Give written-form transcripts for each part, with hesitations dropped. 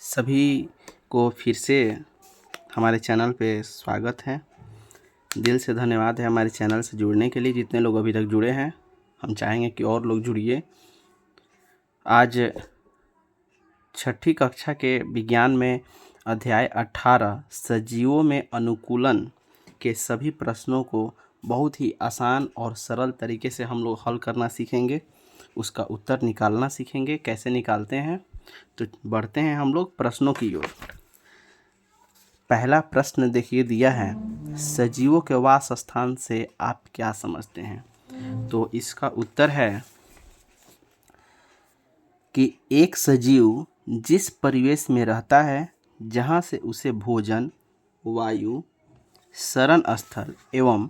सभी को फिर से हमारे चैनल पे स्वागत है। दिल से धन्यवाद है हमारे चैनल से जुड़ने के लिए। जितने लोग अभी तक जुड़े हैं, हम चाहेंगे कि और लोग जुड़िए। आज छठी कक्षा के विज्ञान में अध्याय 18 सजीवों में अनुकूलन के सभी प्रश्नों को बहुत ही आसान और सरल तरीके से हम लोग हल करना सीखेंगे, उसका उत्तर निकालना सीखेंगे। कैसे निकालते हैं, तो बढ़ते हैं हम लोग प्रश्नों की ओर। पहला प्रश्न देखिए दिया है, सजीवों के वास स्थान से आप क्या समझते हैं? तो इसका उत्तर है कि एक सजीव जिस परिवेश में रहता है, जहाँ से उसे भोजन, वायु, शरण स्थल एवं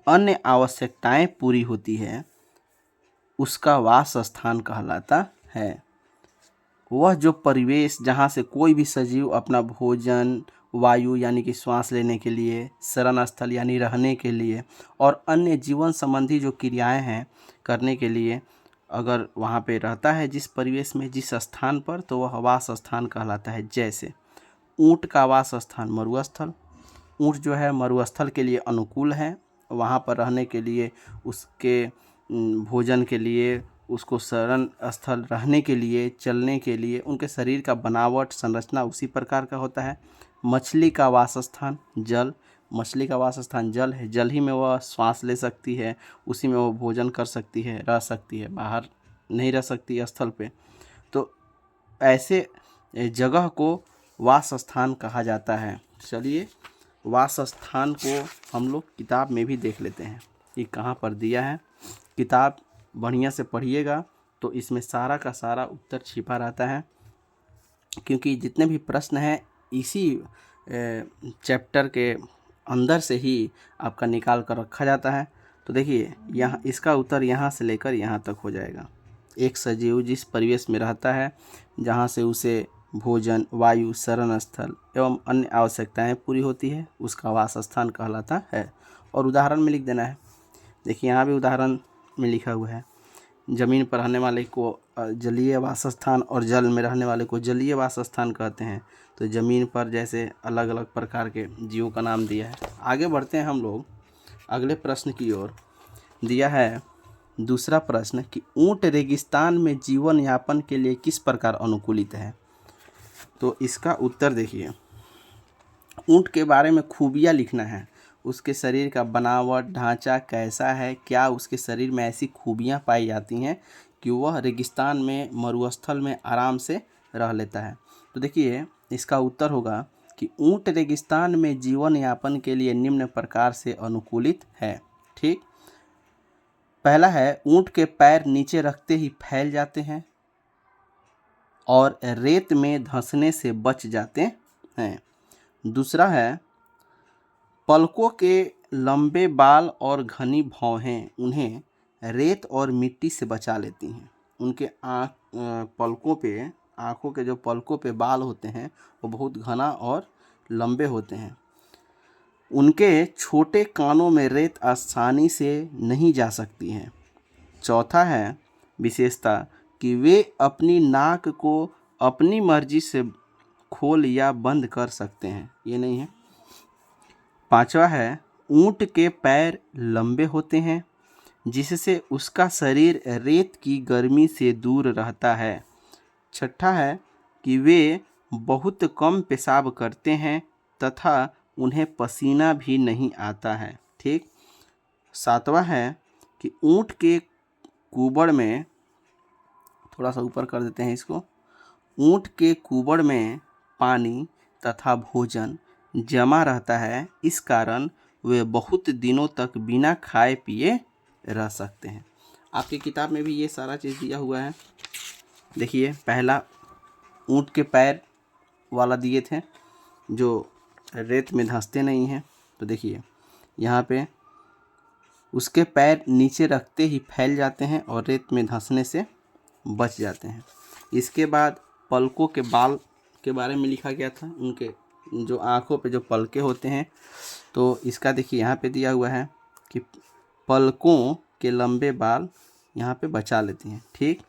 अन्य आवश्यकताएं पूरी होती है, उसका वास स्थान कहलाता है। वह जो परिवेश जहाँ से कोई भी सजीव अपना भोजन, वायु यानी कि श्वास लेने के लिए, शरण स्थल यानी रहने के लिए और अन्य जीवन संबंधी जो क्रियाएं हैं करने के लिए अगर वहाँ पे रहता है, जिस परिवेश में, जिस स्थान पर, तो वह वास स्थान कहलाता है। जैसे ऊँट का वास स्थान मरुस्थल। ऊँट जो है मरुस्थल के लिए अनुकूल है, वहाँ पर रहने के लिए, उसके भोजन के लिए, उसको शरण स्थल रहने के लिए, चलने के लिए, उनके शरीर का बनावट, संरचना उसी प्रकार का होता है। मछली का वासस्थान जल। मछली का वासस्थान जल है, जल ही में वह श्वास ले सकती है, उसी में वह भोजन कर सकती है, रह सकती है, बाहर नहीं रह सकती स्थल पे। तो ऐसे जगह को वासस्थान कहा जाता है। चलिए वासस्थान को हम लोग किताब में भी देख लेते हैं कि कहाँ पर दिया है। किताब बढ़िया से पढ़िएगा तो इसमें सारा का सारा उत्तर छिपा रहता है, क्योंकि जितने भी प्रश्न हैं इसी चैप्टर के अंदर से ही आपका निकाल कर रखा जाता है। तो देखिए यहाँ इसका उत्तर यहाँ से लेकर यहाँ तक हो जाएगा। एक सजीव जिस परिवेश में रहता है, जहाँ से उसे भोजन, वायु, शरण स्थल एवं अन्य आवश्यकताएं पूरी होती है, उसका वास स्थान कहलाता है। और उदाहरण में लिख देना है। देखिए यहाँ भी उदाहरण में लिखा हुआ है, ज़मीन पर रहने वाले को जलीय वासस्थान और जल में रहने वाले को जलीय वासस्थान कहते हैं। तो ज़मीन पर जैसे अलग अलग प्रकार के जीवों का नाम दिया है। आगे बढ़ते हैं हम लोग अगले प्रश्न की ओर। दिया है दूसरा प्रश्न कि ऊँट रेगिस्तान में जीवन यापन के लिए किस प्रकार अनुकूलित है? तो इसका उत्तर देखिए, ऊँट के बारे में खूबियाँ लिखना है। उसके शरीर का बनावट, ढांचा कैसा है, क्या उसके शरीर में ऐसी खूबियाँ पाई जाती हैं कि वह रेगिस्तान में, मरुस्थल में आराम से रह लेता है। तो देखिए इसका उत्तर होगा कि ऊँट रेगिस्तान में जीवन यापन के लिए निम्न प्रकार से अनुकूलित है। ठीक, पहला है, ऊँट के पैर नीचे रखते ही फैल जाते हैं और रेत में धंसने से बच जाते हैं। दूसरा है, पलकों के लंबे बाल और घनी भौहें उन्हें रेत और मिट्टी से बचा लेती हैं। उनके पलकों पे, आँखों के जो पलकों पे बाल होते हैं वो बहुत घना और लंबे होते हैं। उनके छोटे कानों में रेत आसानी से नहीं जा सकती है। चौथा है विशेषता कि वे अपनी नाक को अपनी मर्जी से खोल या बंद कर सकते हैं, ये नहीं है। पांचवा है, ऊँट के पैर लंबे होते हैं जिससे उसका शरीर रेत की गर्मी से दूर रहता है। छठा है कि वे बहुत कम पेशाब करते हैं तथा उन्हें पसीना भी नहीं आता है। ठीक, सातवां है कि ऊँट के कुबड़ में, थोड़ा सा ऊपर कर देते हैं इसको, ऊँट के कुबड़ में पानी तथा भोजन जमा रहता है, इस कारण वे बहुत दिनों तक बिना खाए पिए रह सकते हैं। आपकी किताब में भी ये सारा चीज़ दिया हुआ है। देखिए पहला ऊँट के पैर वाला दिए थे जो रेत में धंसते नहीं हैं। तो देखिए यहाँ पे उसके पैर नीचे रखते ही फैल जाते हैं और रेत में धंसने से बच जाते हैं। इसके बाद पलकों के बाल के बारे में लिखा गया था, उनके जो आँखों पे जो पलके होते हैं। तो इसका देखिए यहाँ पे दिया हुआ है कि पलकों के लंबे बाल यहाँ पे बचा लेती हैं। ठीक,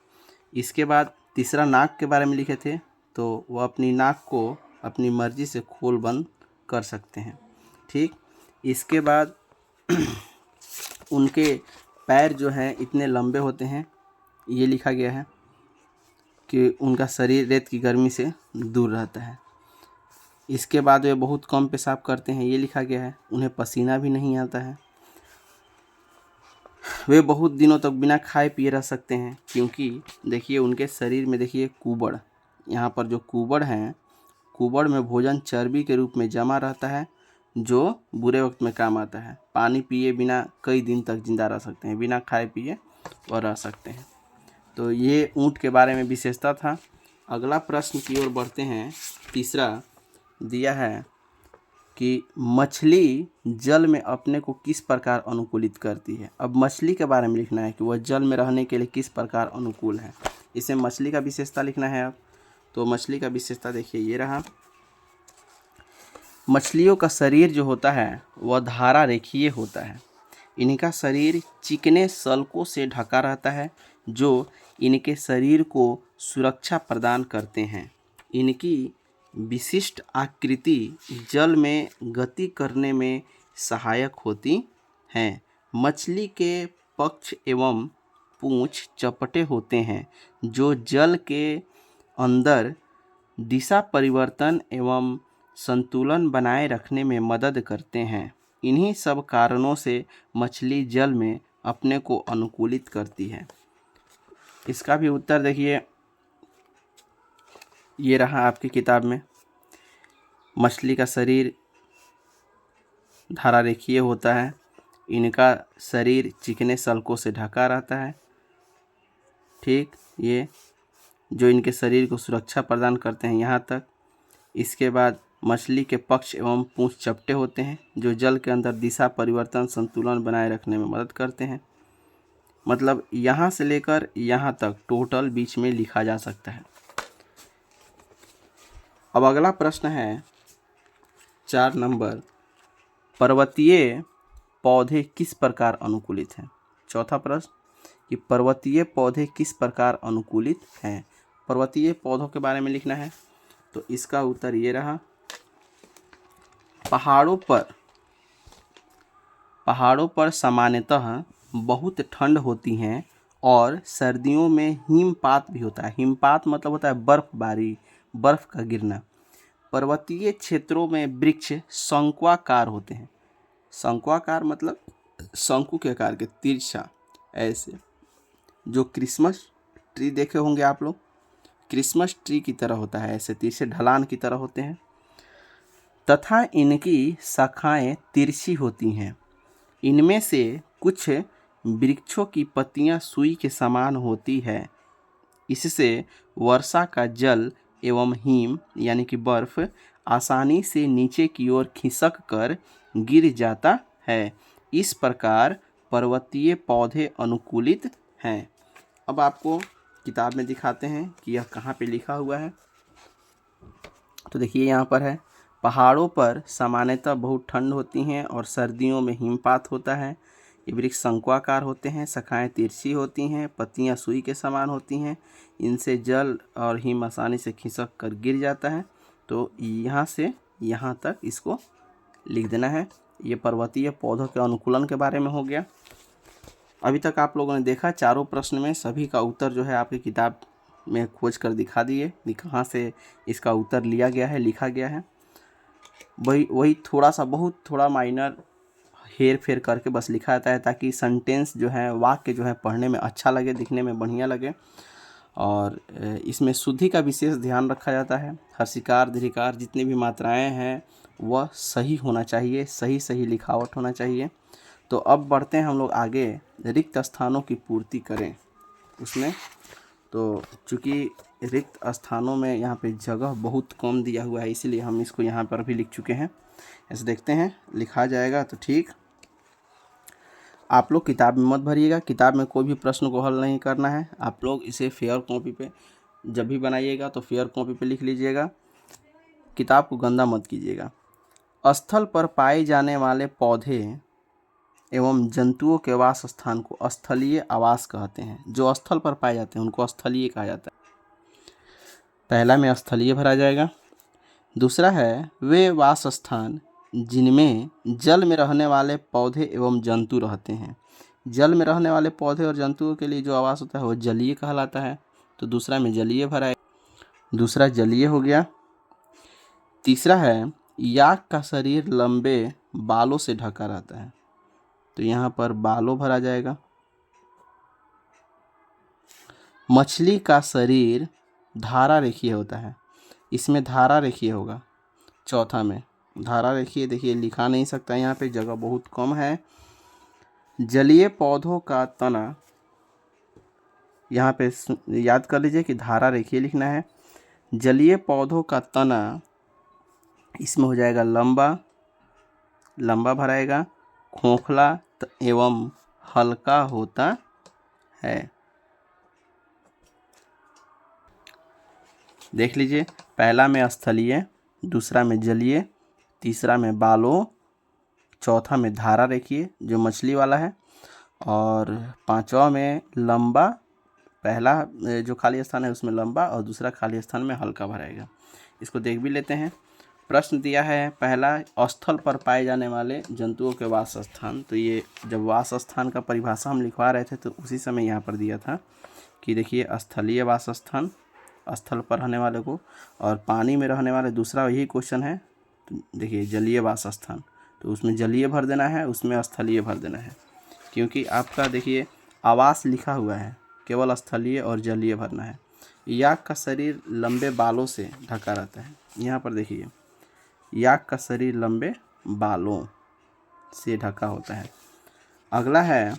इसके बाद तीसरा नाक के बारे में लिखे थे, तो वह अपनी नाक को अपनी मर्जी से खोल बंद कर सकते हैं। ठीक, इसके बाद उनके पैर जो हैं इतने लंबे होते हैं, ये लिखा गया है कि उनका शरीर रेत की गर्मी से दूर रहता है। इसके बाद वे बहुत कम पेशाब करते हैं, ये लिखा गया है। उन्हें पसीना भी नहीं आता है। वे बहुत दिनों तक बिना खाए पिए रह सकते हैं, क्योंकि देखिए उनके शरीर में देखिए कुबड़, यहाँ पर जो कुबड़ हैं, कुबड़ में भोजन चर्बी के रूप में जमा रहता है, जो बुरे वक्त में काम आता है। पानी पिए बिना कई दिन तक जिंदा रह सकते हैं, बिना खाए पिए और रह सकते हैं। तो ये ऊँट के बारे में विशेषता था। अगला प्रश्न की ओर बढ़ते हैं। तीसरा दिया है कि मछली जल में अपने को किस प्रकार अनुकूलित करती है। अब मछली के बारे में लिखना है कि वह जल में रहने के लिए किस प्रकार अनुकूल है। इसे मछली का विशेषता लिखना है। अब तो मछली का विशेषता देखिए ये रहा। मछलियों का शरीर जो होता है वह धारा रेखीय होता है। इनका शरीर चिकने सल्कों से ढका रहता है, जो इनके शरीर को सुरक्षा प्रदान करते हैं। इनकी विशिष्ट आकृति जल में गति करने में सहायक होती हैं। मछली के पक्ष एवं पूंछ चपटे होते हैं, जो जल के अंदर दिशा परिवर्तन एवं संतुलन बनाए रखने में मदद करते हैं। इन्हीं सब कारणों से मछली जल में अपने को अनुकूलित करती है। इसका भी उत्तर देखिए ये रहा आपकी किताब में। मछली का शरीर धारा रेखीय होता है, इनका शरीर चिकने सल्कों से ढका रहता है। ठीक, ये जो इनके शरीर को सुरक्षा प्रदान करते हैं यहाँ तक। इसके बाद मछली के पक्ष एवं पूंछ चपटे होते हैं, जो जल के अंदर दिशा परिवर्तन संतुलन बनाए रखने में मदद करते हैं। मतलब यहाँ से लेकर यहाँ तक टोटल बीच में लिखा जा सकता है। अब अगला प्रश्न है 4 नंबर, पर्वतीय पौधे किस प्रकार अनुकूलित हैं। चौथा प्रश्न कि पर्वतीय पौधे किस प्रकार अनुकूलित हैं। पर्वतीय पौधों के बारे में लिखना है। तो इसका उत्तर ये रहा। पहाड़ों पर सामान्यतः बहुत ठंड होती हैं और सर्दियों में हिमपात भी होता है। हिमपात मतलब होता है बर्फबारी, बर्फ का गिरना। पर्वतीय क्षेत्रों में वृक्ष शंक्वाकार होते हैं। शंक्वाकार मतलब शंकु के आकार के, तिरछा ऐसे, जो क्रिसमस ट्री देखे होंगे आप लोग, क्रिसमस ट्री की तरह होता है, ऐसे तिरछे ढलान की तरह होते हैं। तथा इनकी शाखाएं तिरछी होती हैं। इनमें से कुछ वृक्षों की पत्तियां सुई के समान होती है। इससे वर्षा का जल एवं हिम यानी कि बर्फ आसानी से नीचे की ओर खिसक कर गिर जाता है। इस प्रकार पर्वतीय पौधे अनुकूलित हैं। अब आपको किताब में दिखाते हैं कि यह कहाँ पे लिखा हुआ है। तो देखिए यहाँ पर है, पहाड़ों पर सामान्यतः बहुत ठंड होती हैं और सर्दियों में हिमपात होता है। ये वृक्ष शंक्वाकार होते हैं, शाखाएं तिरछी होती हैं, पत्तियां सुई के समान होती हैं। इनसे जल और हिम आसानी से खिसक कर गिर जाता है। तो यहाँ से यहाँ तक इसको लिख देना है। ये पर्वतीय पौधों के अनुकूलन के बारे में हो गया। अभी तक आप लोगों ने देखा चारों प्रश्न में सभी का उत्तर जो है आपकी किताब में खोज कर दिखा दिए कि कहाँ से इसका उत्तर लिया गया है, लिखा गया है। वही थोड़ा सा, बहुत थोड़ा माइनर हेर फेर करके बस लिखा जाता है, ताकि सेंटेंस जो है, वाक्य जो है पढ़ने में अच्छा लगे, दिखने में बढ़िया लगे। और इसमें शुद्धि का विशेष ध्यान रखा जाता है। हर्षिकार दीर्घिकार जितनी भी मात्राएं हैं वह सही होना चाहिए, सही लिखावट होना चाहिए। तो अब बढ़ते हैं हम लोग आगे, रिक्त स्थानों की पूर्ति करें उसमें। तो चूँकि रिक्त स्थानों में यहाँ पे जगह बहुत कम दिया हुआ है, इसीलिए हम इसको यहाँ पर भी लिख चुके हैं। ऐसे देखते हैं लिखा जाएगा तो ठीक। आप लोग किताब में मत भरिएगा, किताब में कोई भी प्रश्न को हल नहीं करना है। आप लोग इसे फेयर कॉपी पे जब भी बनाइएगा तो फेयर कॉपी पे लिख लीजिएगा, किताब को गंदा मत कीजिएगा। स्थल पर पाए जाने वाले पौधे एवं जंतुओं के आवास स्थान को स्थलीय आवास कहते हैं। जो स्थल पर पाए जाते हैं उनको स्थलीय कहा जाता है। पहला में स्थलीय भरा जाएगा। दूसरा है वे वासस्थान जिनमें जल में रहने वाले पौधे एवं जंतु रहते हैं। जल में रहने वाले पौधे और जंतुओं के लिए जो आवास होता है वो जलीय कहलाता है, तो दूसरा में जलीय भरा है, दूसरा जलीय हो गया। तीसरा है याक का शरीर लंबे बालों से ढका रहता है, तो यहाँ पर बालों भरा जाएगा। मछली का शरीर धारा रेखीय होता है, इसमें धारा रेखीय होगा। चौथा में धारा रेखीय, देखिए लिखा नहीं सकता, यहाँ पे जगह बहुत कम है। जलीय पौधों का तना, यहाँ पे याद कर लीजिए कि धारा रेखीय लिखना है। जलीय पौधों का तना इसमें हो जाएगा लंबा, लंबा भराएगा, खोखला एवं हल्का होता है। देख लीजिए, पहला में स्थलीय, दूसरा में जलीय, तीसरा में बालों, चौथा में धारा रेखीय जो मछली वाला है, और पांचवा में लंबा। पहला जो खाली स्थान है उसमें लंबा और दूसरा खाली स्थान में हल्का भराएगा। इसको देख भी लेते हैं। प्रश्न दिया है पहला, स्थल पर पाए जाने वाले जंतुओं के वास स्थान। तो ये जब वास स्थान का परिभाषा हम लिखवा रहे थे तो उसी समय यहाँ पर दिया था कि देखिए स्थलीय वास स्थान, स्थल पर रहने वाले को, और पानी में रहने वाले दूसरा यही क्वेश्चन है। तो देखिए जलीय वास स्थान, तो उसमें जलीय भर देना है, उसमें स्थलीय भर देना है, क्योंकि आपका देखिए आवास लिखा हुआ है, केवल स्थलीय और जलीय भरना है। याक का शरीर लंबे बालों से ढका रहता है, यहाँ पर देखिए याक का शरीर लंबे बालों से ढका होता है। अगला है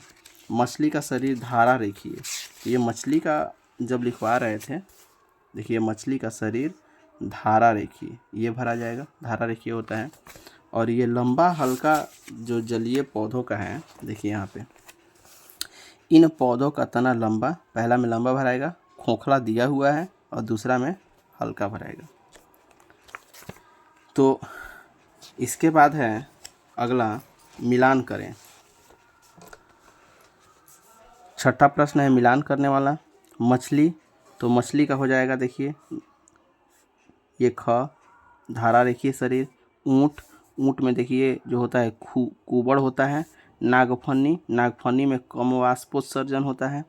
मछली का शरीर धारा रेखीय। ये मछली का जब लिखवा रहे थे, देखिए मछली का शरीर धारा रेखीय, ये भरा जाएगा, धारा रेखीय होता है। और ये लंबा हल्का जो जलीय पौधों का है, देखिए यहाँ पे इन पौधों का तना लंबा, पहला में लंबा भराएगा, खोखला दिया हुआ है, और दूसरा में हल्का भराएगा। तो इसके बाद है अगला मिलान करें। छठा प्रश्न है मिलान करने वाला। मछली, तो मछली का हो जाएगा देखिए ये ख, धारा रेखीय शरीर। ऊँट, ऊँट में देखिए जो होता है कुबड़ होता है। नागफनी, नागफनी में कम वाष्पोत्सर्जन होता है।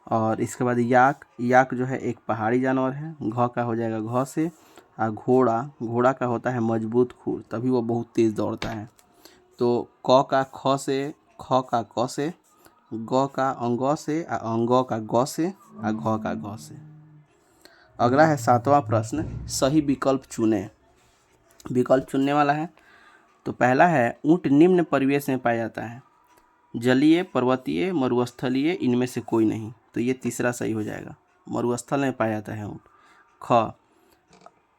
और इसके बाद याक, याक जो है एक पहाड़ी जानवर है, घ का हो जाएगा घ से। और घोड़ा, घोड़ा का होता है मजबूत खूर, तभी वो बहुत तेज़ दौड़ता है। तो क का ख से, ख का क से, ग का अंग से, अंग का ग से, और घ का घ से। अगला है सातवां प्रश्न, सही विकल्प चुने। विकल्प चुनने वाला है। तो पहला है ऊँट निम्न परिवेश में पाया जाता है, जलीय, पर्वतीय, मरुस्थलीय, इनमें से कोई नहीं। तो ये तीसरा सही हो जाएगा, मरुस्थल में पाया जाता है ऊँट। ख।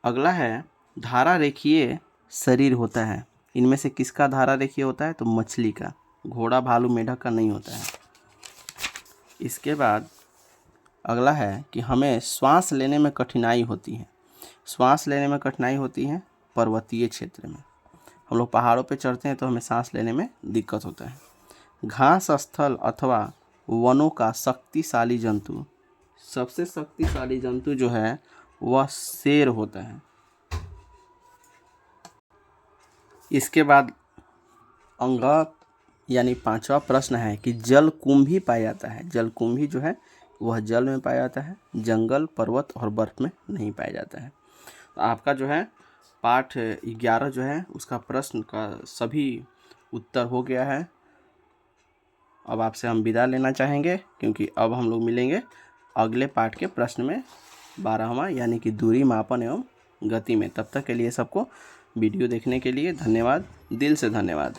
अगला है धारा रेखीय शरीर होता है, इनमें से किसका धारा रेखीय होता है? तो मछली का, घोड़ा, भालू, मेढक का नहीं होता है। इसके बाद अगला है कि हमें श्वास लेने में कठिनाई होती है। श्वास लेने में कठिनाई होती है पर्वतीय क्षेत्र में। हम लोग पहाड़ों पे चढ़ते हैं तो हमें सांस लेने में दिक्कत होता है। घास स्थल अथवा वनों का शक्तिशाली जंतु, सबसे शक्तिशाली जंतु जो है वह शेर होता है। इसके बाद अंग यानी पांचवा प्रश्न है कि जल कुंभी पाया जाता है। जल कुंभी जो है वह जल में पाया जाता है, जंगल, पर्वत और बर्फ में नहीं पाया जाता है। तो आपका जो है पाठ 11 जो है उसका प्रश्न का सभी उत्तर हो गया है। अब आपसे हम विदा लेना चाहेंगे, क्योंकि अब हम लोग मिलेंगे अगले पाठ के प्रश्न में 12वां, यानी कि दूरी, मापन एवं गति में। तब तक के लिए सबको वीडियो देखने के लिए धन्यवाद, दिल से धन्यवाद।